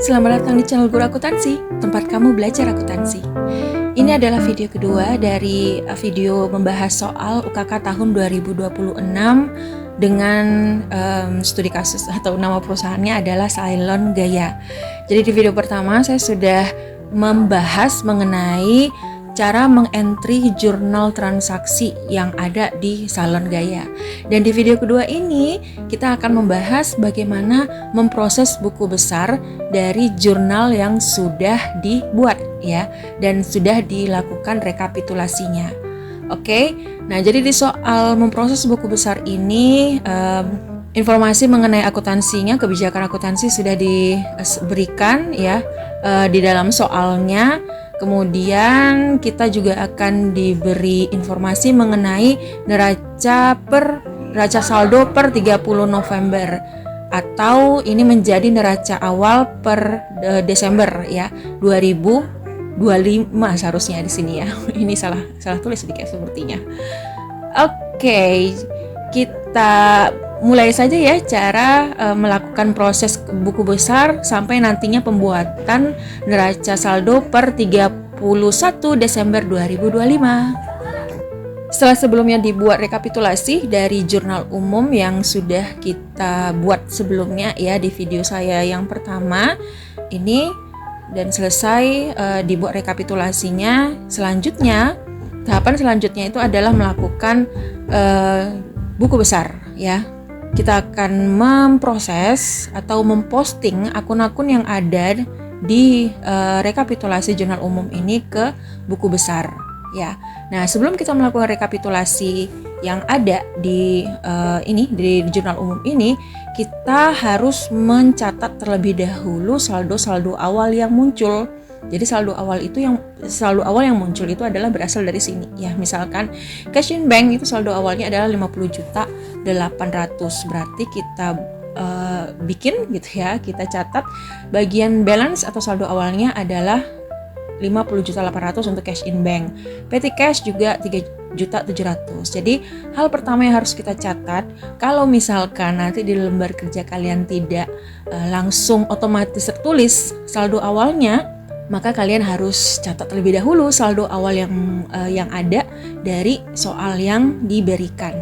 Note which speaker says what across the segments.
Speaker 1: Selamat datang di channel Guru Akuntansi, tempat kamu belajar akuntansi. Ini adalah video kedua dari video membahas soal UKK tahun 2026 dengan studi kasus atau nama perusahaannya adalah Salon Gaya. Jadi di video pertama saya sudah membahas mengenai cara mengentry jurnal transaksi yang ada di Salon Gaya. Dan di video kedua ini kita akan membahas bagaimana memproses buku besar dari jurnal yang sudah dibuat ya dan sudah dilakukan rekapitulasinya. Oke. Nah, jadi di soal memproses buku besar ini informasi mengenai akuntansinya, kebijakan akuntansi sudah diberikan ya di dalam soalnya. Kemudian kita juga akan diberi informasi mengenai neraca saldo per 30 November atau ini menjadi neraca awal per Desember ya 2025 seharusnya di sini ya. Ini salah tulis sedikit sepertinya. Oke, kita mulai saja ya cara melakukan proses buku besar sampai nantinya pembuatan neraca saldo per 31 Desember 2025. Setelah sebelumnya dibuat rekapitulasi dari jurnal umum yang sudah kita buat sebelumnya ya di video saya yang pertama ini dan selesai dibuat rekapitulasinya, tahapan selanjutnya itu adalah melakukan buku besar ya. Kita akan memproses atau memposting akun-akun yang ada di rekapitulasi jurnal umum ini ke buku besar ya. Nah, sebelum kita melakukan rekapitulasi yang ada di jurnal umum ini, kita harus mencatat terlebih dahulu saldo-saldo awal yang muncul. Jadi saldo awal yang muncul itu adalah berasal dari sini ya. Misalkan cash in bank itu saldo awalnya adalah 50.800.000. Berarti kita bikin gitu ya. Kita catat bagian balance atau saldo awalnya adalah 50.800.000 untuk cash in bank. Petty cash juga 3.700.000. Jadi hal pertama yang harus kita catat, kalau misalkan nanti di lembar kerja kalian tidak langsung otomatis tertulis saldo awalnya, maka kalian harus catat terlebih dahulu saldo awal yang ada dari soal yang diberikan.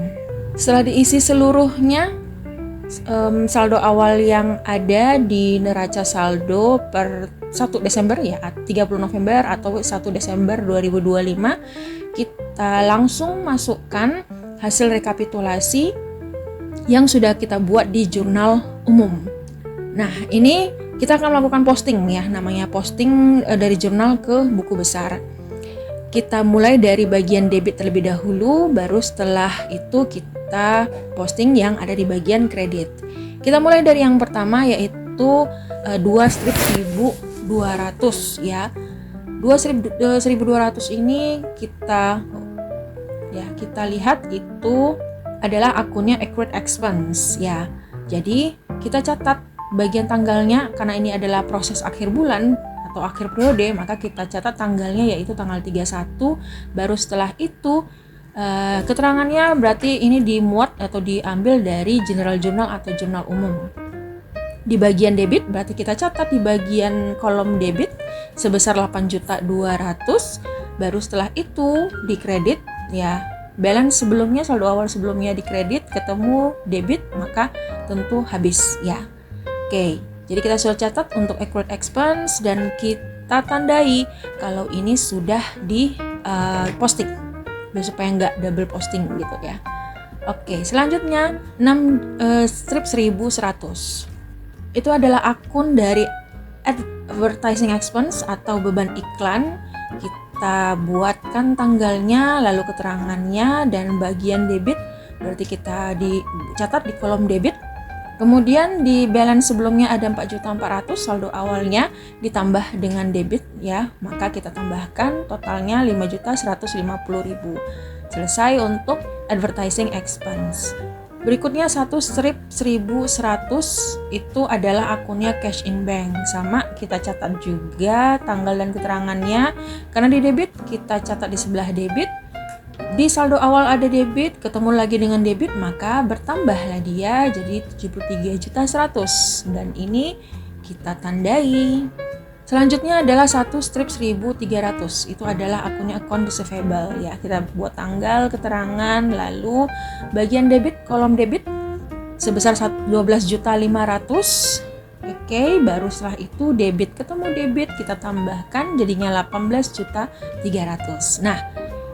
Speaker 1: Setelah diisi seluruhnya, saldo awal yang ada di neraca saldo per 1 Desember ya, 30 November atau 1 Desember 2025, kita langsung masukkan hasil rekapitulasi yang sudah kita buat di jurnal umum. Nah, ini kita akan melakukan posting ya, namanya posting dari jurnal ke buku besar. Kita mulai dari bagian debit terlebih dahulu, baru setelah itu kita posting yang ada di bagian kredit. Kita mulai dari yang pertama yaitu 2 strip 1.200 ya. 1.200 ini kita lihat itu adalah akunnya accrued expense ya. Jadi kita catat bagian tanggalnya, karena ini adalah proses akhir bulan atau akhir periode, maka kita catat tanggalnya yaitu tanggal 31. Baru setelah itu keterangannya berarti ini dimuat atau diambil dari general journal atau jurnal umum. Di bagian debit berarti kita catat di bagian kolom debit sebesar 8.200.000. Baru setelah itu di kredit ya, balance sebelumnya, saldo awal sebelumnya di kredit ketemu debit, maka tentu habis ya. Oke, jadi kita sudah catat untuk accrued expense dan kita tandai kalau ini sudah di posting supaya nggak double posting gitu ya. Oke, selanjutnya 6 strip 1.100. Itu adalah akun dari advertising expense atau beban iklan. Kita buatkan tanggalnya, lalu keterangannya, dan bagian debit berarti kita dicatat di kolom debit. Kemudian di balance sebelumnya ada 4.400.000 saldo awalnya ditambah dengan debit ya, maka kita tambahkan totalnya 5.150.000. Selesai untuk advertising expense. Berikutnya 1 strip 1.100 itu adalah akunnya cash in bank. Sama kita catat juga tanggal dan keterangannya. Karena di debit kita catat di sebelah debit. Di saldo awal ada debit, ketemu lagi dengan debit, maka bertambahlah dia jadi 73.100.000. Dan ini kita tandai. Selanjutnya adalah satu strip 1300. Itu adalah akunnya account receivable ya. Kita buat tanggal, keterangan, lalu bagian debit, kolom debit sebesar 12.500.000. Oke, baru setelah itu debit ketemu debit, kita tambahkan jadinya 18.300.000. Nah,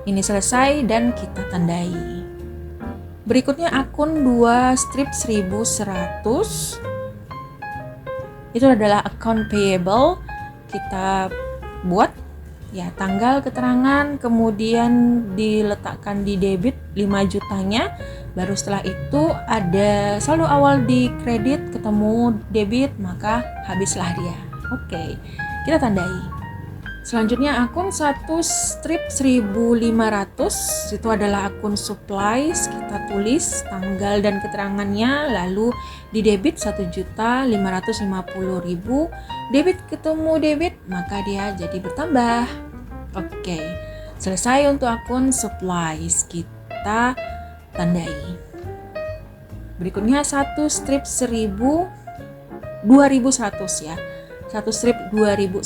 Speaker 1: ini selesai dan kita tandai. Berikutnya akun 2 strip 1100. Itu adalah account payable. Kita buat ya tanggal, keterangan, kemudian diletakkan di debit 5 jutanya. Baru setelah itu ada saldo awal di kredit, ketemu debit, maka habislah dia. Oke, kita tandai. Selanjutnya akun 1 strip 1500. Itu adalah akun supplies. Kita tulis tanggal dan keterangannya, lalu di debit 1.550.000. Debit ketemu debit, maka dia jadi bertambah. Oke, selesai untuk akun supplies. Kita tandai. Berikutnya 1 strip 2100 ya. 1 strip 2100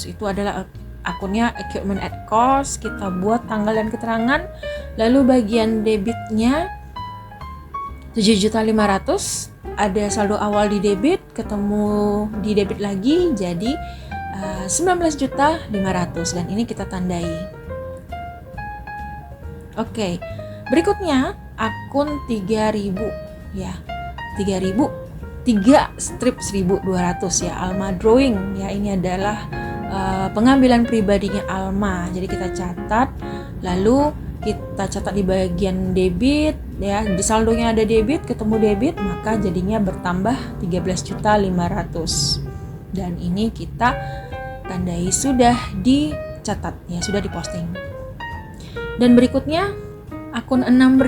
Speaker 1: itu adalah akunnya equipment at cost. Kita buat tanggal dan keterangan, lalu bagian debitnya 7.500.000. Ada saldo awal di debit, ketemu di debit lagi, jadi 19.500.000 dan ini kita tandai. Oke, berikutnya akun 3000 ya. 3000 3 strip 1200 ya, Alma Drawing ya. Ini adalah pengambilan pribadinya Alma. Jadi kita catat, lalu kita catat di bagian debit ya, di saldonya ada debit, ketemu debit, maka jadinya bertambah 13.500.000. Dan ini kita tandai sudah dicatat ya, sudah diposting. Dan berikutnya akun 6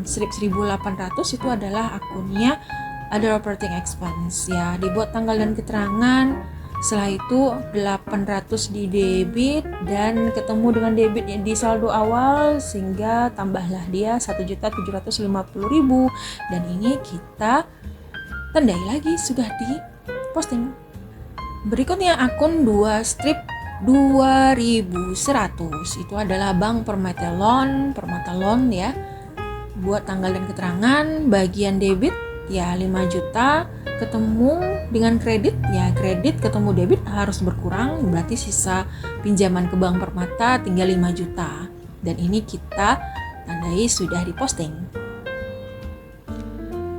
Speaker 1: strip 1800 itu adalah akunnya ada operating expense ya, dibuat tanggal dan keterangan. Setelah itu 800 di debit dan ketemu dengan debit di saldo awal, sehingga tambahlah dia 1.750.000 dan ini kita tandai lagi, sudah di posting. Berikutnya akun 2 strip 2100. Itu adalah Bank Permata Loan ya. Buat tanggal dan keterangan, bagian debit ya 5 juta, ketemu dengan kredit ya, kredit ketemu debit harus berkurang, berarti sisa pinjaman ke Bank Permata tinggal 5 juta. Dan ini kita tandai sudah diposting.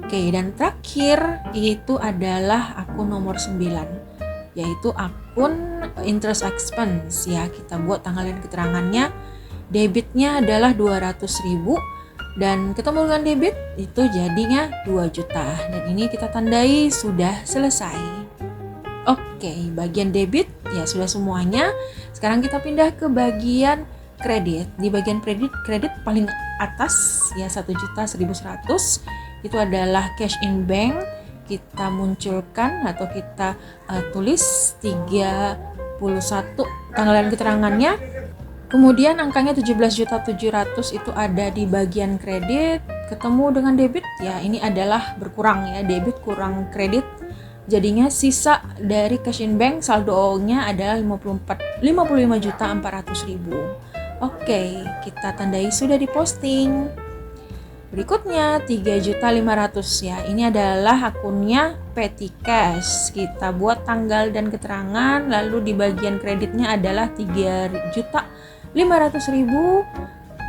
Speaker 1: Oke, dan terakhir itu adalah akun nomor 9, yaitu akun interest expense ya. Kita buat tanggal dan keterangannya, debitnya adalah 200.000 dan ketemu dengan debit itu jadinya 2 juta dan ini kita tandai sudah selesai. Oke, bagian debit ya sudah semuanya. Sekarang kita pindah ke bagian kredit. Di bagian kredit paling atas ya 1.100.000 itu adalah cash in bank. Kita munculkan atau kita tulis 31 tanggalan keterangannya. Kemudian angkanya 17.700.000 itu ada di bagian kredit, ketemu dengan debit ya, ini adalah berkurang ya, debit kurang kredit. Jadinya sisa dari cash in bank saldonya adalah 55.400.000. Oke, kita tandai sudah diposting. Berikutnya 3.500.000 ya. Ini adalah akunnya petty cash. Kita buat tanggal dan keterangan, lalu di bagian kreditnya adalah 3.500.000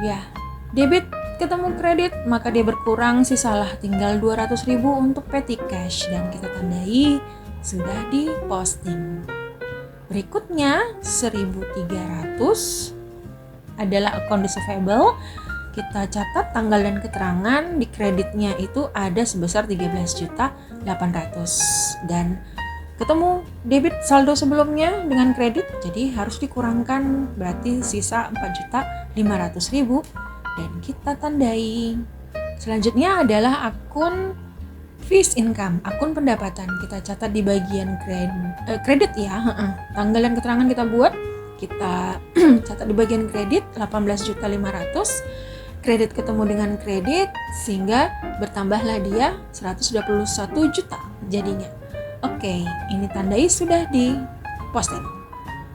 Speaker 1: ya. Debit ketemu kredit, maka dia berkurang, sisalah tinggal 200.000 untuk petty cash dan kita tandai sudah diposting. Berikutnya 1.300 adalah account receivable. Kita catat tanggal dan keterangan, di kreditnya itu ada sebesar 13.800.000 dan ketemu debit saldo sebelumnya dengan kredit, jadi harus dikurangkan, berarti sisa 4.500.000 dan kita tandai. Selanjutnya adalah akun fees income, akun pendapatan. Kita catat di bagian kredit ya, tanggal dan keterangan kita buat, kita catat di bagian kredit 18.500.000. Kredit ketemu dengan kredit sehingga bertambahlah dia 121 juta jadinya. Oke, ini tandai sudah di posted.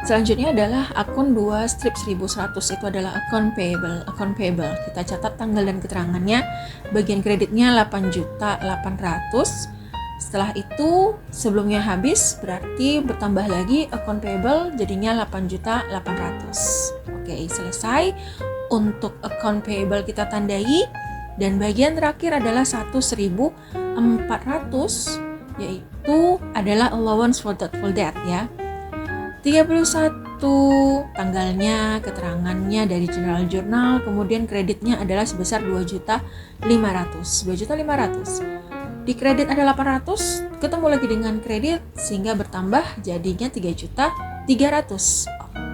Speaker 1: Selanjutnya adalah akun 2 strip 1100, itu adalah akun payable. Kita catat tanggal dan keterangannya. Bagian kreditnya 8.800.000. Setelah itu sebelumnya habis, berarti bertambah lagi akun payable jadinya 8.800.000. Oke, selesai. Untuk akun payable kita tandai, dan bagian terakhir adalah 1.400, yaitu adalah allowance for doubtful debt ya. 31 tanggalnya, keterangannya dari General Journal, kemudian kreditnya adalah sebesar 2.500.000. Di kredit ada 800, ketemu lagi dengan kredit sehingga bertambah jadinya 3.300.000.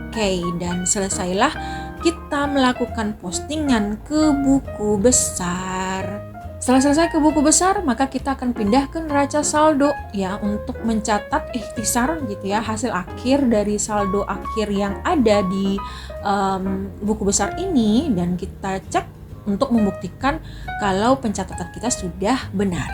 Speaker 1: Oke, dan selesailah kita melakukan postingan ke buku besar. Setelah selesai ke buku besar, maka kita akan pindah ke neraca saldo ya, untuk mencatat ikhtisar gitu ya, hasil akhir dari saldo akhir yang ada di buku besar ini, dan kita cek untuk membuktikan kalau pencatatan kita sudah benar.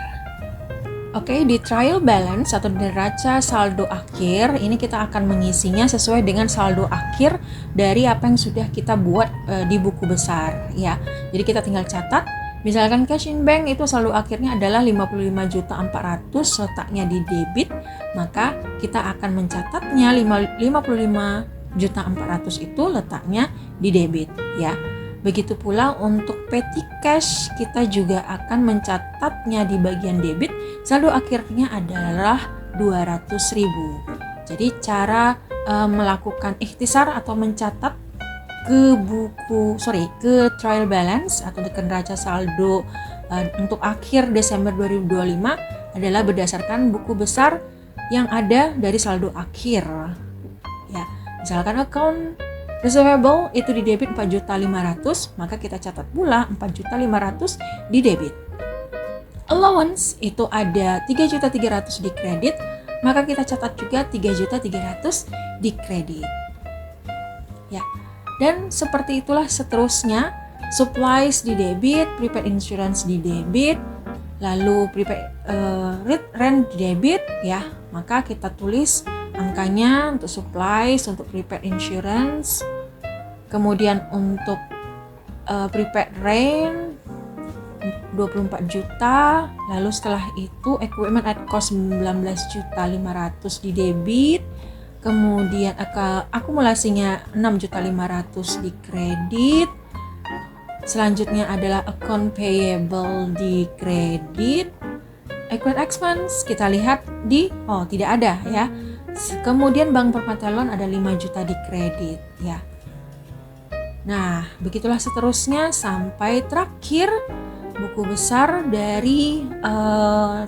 Speaker 1: Oke, di trial balance atau neraca saldo akhir ini kita akan mengisinya sesuai dengan saldo akhir dari apa yang sudah kita buat di buku besar ya. Jadi kita tinggal catat. Misalkan cash in bank itu saldo akhirnya adalah 55.400.000, letaknya di debit, maka kita akan mencatatnya 55.400.000 itu letaknya di debit ya. Begitu pula untuk petty cash, kita juga akan mencatatnya di bagian debit, saldo akhirnya adalah 200.000. Jadi cara melakukan ikhtisar atau mencatat ke trial balance atau ke neraca saldo untuk akhir Desember 2025 adalah berdasarkan buku besar yang ada dari saldo akhir ya. Misalkan account receivable itu di debit 4.500.000, maka kita catat pula 4.500.000 di debit. Allowance itu ada 3.300.000 di kredit, maka kita catat juga 3.300.000 di kredit ya. Dan seperti itulah seterusnya, supplies di debit, prepaid insurance di debit, lalu prepaid rent di debit ya, maka kita tulis angkanya untuk supplies, untuk prepaid insurance, kemudian untuk prepaid rent 24 juta, lalu setelah itu equipment at cost 19.500.000 di debit, kemudian akumulasinya 6.500.000 di kredit. Selanjutnya adalah account payable di kredit. Account expense kita lihat tidak ada ya. Kemudian bank permata loan ada 5 juta di kredit ya. Nah, begitulah seterusnya sampai terakhir buku besar dari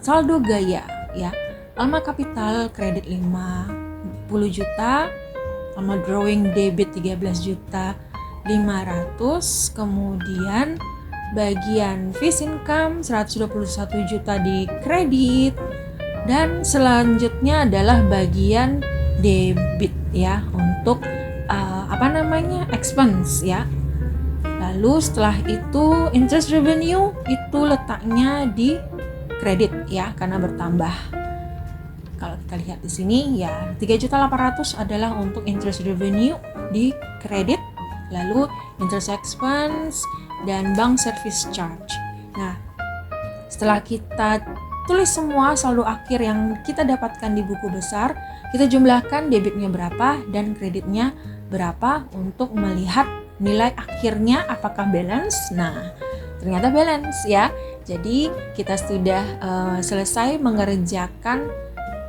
Speaker 1: saldo gaya ya. Alma Capital kredit 50 juta, sama drawing debit 13.500.000, kemudian bagian fees income 121 juta di kredit, dan selanjutnya adalah bagian debit ya untuk expense ya. Lalu setelah itu interest revenue itu letaknya di kredit ya, karena bertambah. Kalau kita lihat di sini ya 3.800.000 adalah untuk interest revenue di kredit, lalu interest expense dan bank service charge. Nah, setelah kita tulis semua saldo akhir yang kita dapatkan di buku besar, kita jumlahkan debitnya berapa dan kreditnya berapa untuk melihat nilai akhirnya apakah balance. Nah, ternyata balance ya. Jadi kita sudah selesai mengerjakan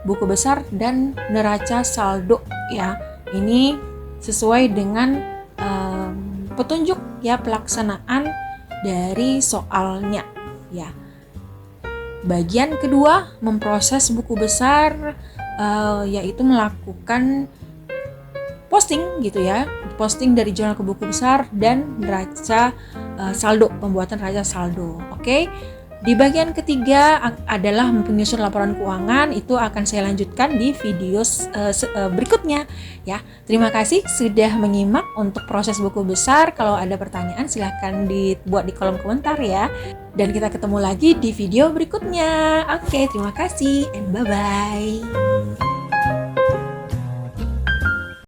Speaker 1: buku besar dan neraca saldo ya. Ini sesuai dengan petunjuk ya pelaksanaan dari soalnya ya. Bagian kedua memproses buku besar yaitu melakukan posting gitu ya, posting dari jurnal ke buku besar dan neraca saldo, pembuatan neraca saldo. Oke. Di bagian ketiga adalah penyusun laporan keuangan, itu akan saya lanjutkan di video berikutnya ya. Terima kasih sudah menyimak untuk proses buku besar. Kalau ada pertanyaan silahkan dibuat di kolom komentar ya. Dan kita ketemu lagi di video berikutnya. Oke, terima kasih and bye-bye.